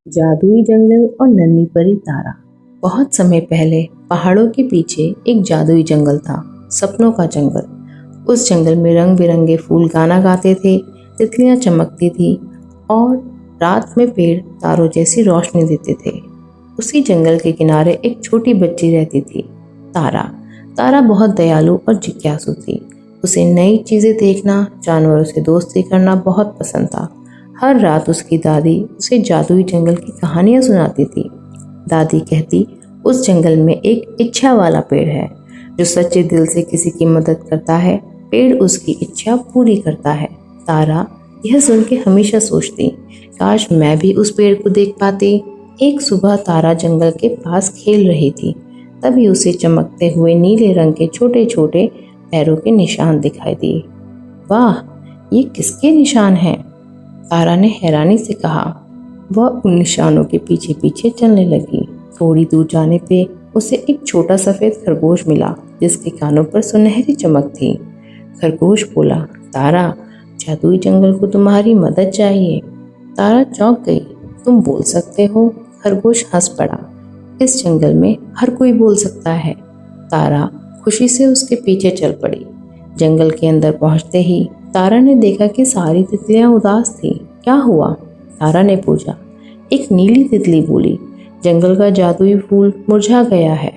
जादुई जंगल और नन्ही परी तारा। बहुत समय पहले पहाड़ों के पीछे एक जादुई जंगल था, सपनों का जंगल। उस जंगल में रंग बिरंगे फूल गाना गाते थे, तितलियां चमकती थी और रात में पेड़ तारों जैसी रोशनी देते थे। उसी जंगल के किनारे एक छोटी बच्ची रहती थी, तारा। तारा बहुत दयालु और जिज्ञासु थी। उसे नई चीजें देखना, जानवरों से दोस्ती करना बहुत पसंद था। हर रात उसकी दादी उसे जादुई जंगल की कहानियां सुनाती थी। दादी कहती, उस जंगल में एक इच्छा वाला पेड़ है जो सच्चे दिल से किसी की मदद करता है। पेड़ उसकी इच्छा पूरी करता है। तारा यह सुन के हमेशा सोचती, काश मैं भी उस पेड़ को देख पाती। एक सुबह तारा जंगल के पास खेल रही थी, तभी उसे चमकते हुए नीले रंग के छोटे छोटे पैरों के निशान दिखाई दिए। वाह, ये किसके निशान हैं? तारा ने हैरानी से कहा। वह उन निशानों के पीछे पीछे चलने लगी। थोड़ी दूर जाने पे उसे एक छोटा सफेद खरगोश मिला, जिसके कानों पर सुनहरी चमक थी। खरगोश बोला, तारा, जादुई जंगल को तुम्हारी मदद चाहिए। तारा चौंक गई। तुम बोल सकते हो? खरगोश हंस पड़ा। इस जंगल में हर कोई बोल सकता है। तारा खुशी से उसके पीछे चल पड़ी। जंगल के अंदर पहुंचते ही तारा ने देखा कि सारी तितलियां उदास थी। क्या हुआ? तारा ने पूछा। एक नीली तितली बोली, जंगल का जादुई फूल मुरझा गया है।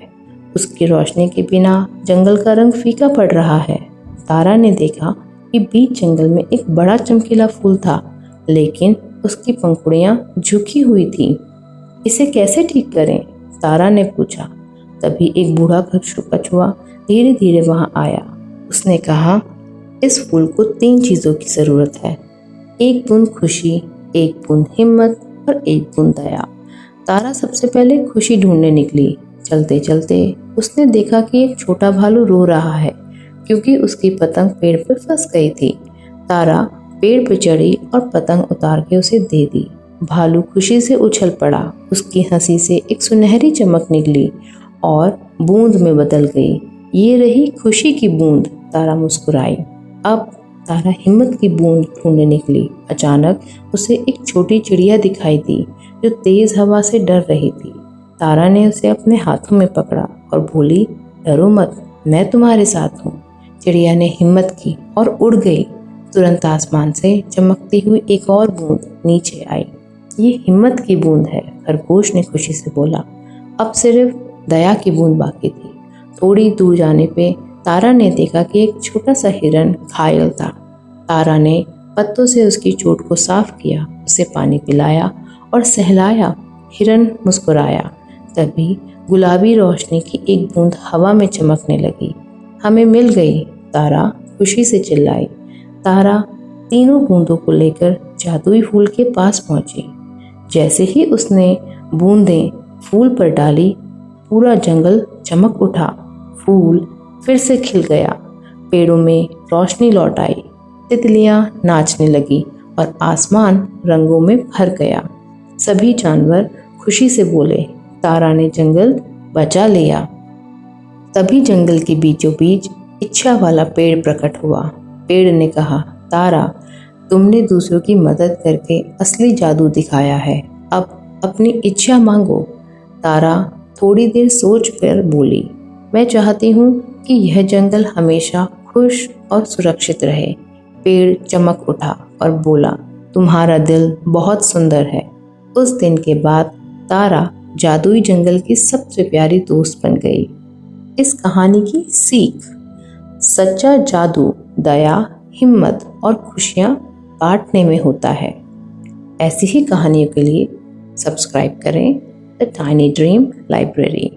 उसकी रोशनी के बिना जंगल का रंग फीका पड़ रहा है। तारा ने देखा कि बीच जंगल में एक बड़ा चमकीला फूल था, लेकिन उसकी पंखुड़ियां झुकी हुई थी। इसे कैसे ठीक करें? तारा ने पूछा। तभी एक बूढ़ा कछुआ धीरे धीरे वहां आया। उसने कहा, इस फूल को 3 चीजों की जरूरत है, एक बूंद खुशी, एक बूंद हिम्मत और एक बूंद दया। तारा सबसे पहले खुशी ढूंढने निकली। चलते चलते उसने देखा कि एक छोटा भालू रो रहा है, क्योंकि उसकी पतंग पेड़ पर फंस गई थी। तारा पेड़ पर चढ़ी और पतंग उतार के उसे दे दी। भालू खुशी से उछल पड़ा। उसकी हंसी से एक सुनहरी चमक निकली और बूंद में बदल गई। ये रही खुशी की बूंद। तारा मुस्कुराई। अब तारा हिम्मत की बूंद ढूंढने निकली। अचानक उसे एक छोटी चिड़िया दिखाई दी जो तेज हवा से डर रही थी। तारा ने उसे अपने हाथों में पकड़ा और बोली, डरो मत, मैं तुम्हारे साथ हूँ। चिड़िया ने हिम्मत की और उड़ गई। तुरंत आसमान से चमकती हुई एक और बूंद नीचे आई। ये हिम्मत की बूंद है, खरगोश ने खुशी से बोला। अब सिर्फ दया की बूंद बाकी थी। थोड़ी दूर जाने पे तारा ने देखा कि एक छोटा सा हिरन घायल था। तारा ने पत्तों से उसकी चोट को साफ किया, उसे पानी पिलाया और सहलाया। हिरन मुस्कुराया। तभी गुलाबी रोशनी की एक बूंद हवा में चमकने लगी। हमें मिल गई, तारा खुशी से चिल्लाई। तारा तीनों बूंदों को लेकर जादुई फूल के पास पहुंची। जैसे ही उसने बूंदें फूल पर डाली, पूरा जंगल चमक उठा। फूल फिर से खिल गया। पेड़ों में रोशनी लौट आई। तितलियां नाचने लगी और आसमान रंगों में भर गया। सभी जानवर खुशी से बोले, तारा ने जंगल बचा लिया। तभी जंगल के बीचों बीच इच्छा वाला पेड़ प्रकट हुआ। पेड़ ने कहा, तारा, तुमने दूसरों की मदद करके असली जादू दिखाया है। अब अपनी इच्छा मांगो। तारा थोड़ी देर सोच कर बोली, मैं चाहती हूँ कि यह जंगल हमेशा खुश और सुरक्षित रहे। पेड़ चमक उठा और बोला, तुम्हारा दिल बहुत सुंदर है। उस दिन के बाद तारा जादुई जंगल की सबसे प्यारी दोस्त बन गई। इस कहानी की सीख, सच्चा जादू दया, हिम्मत और खुशियाँ बांटने में होता है। ऐसी ही कहानियों के लिए सब्सक्राइब करें द टाइनी ड्रीम लाइब्रेरी।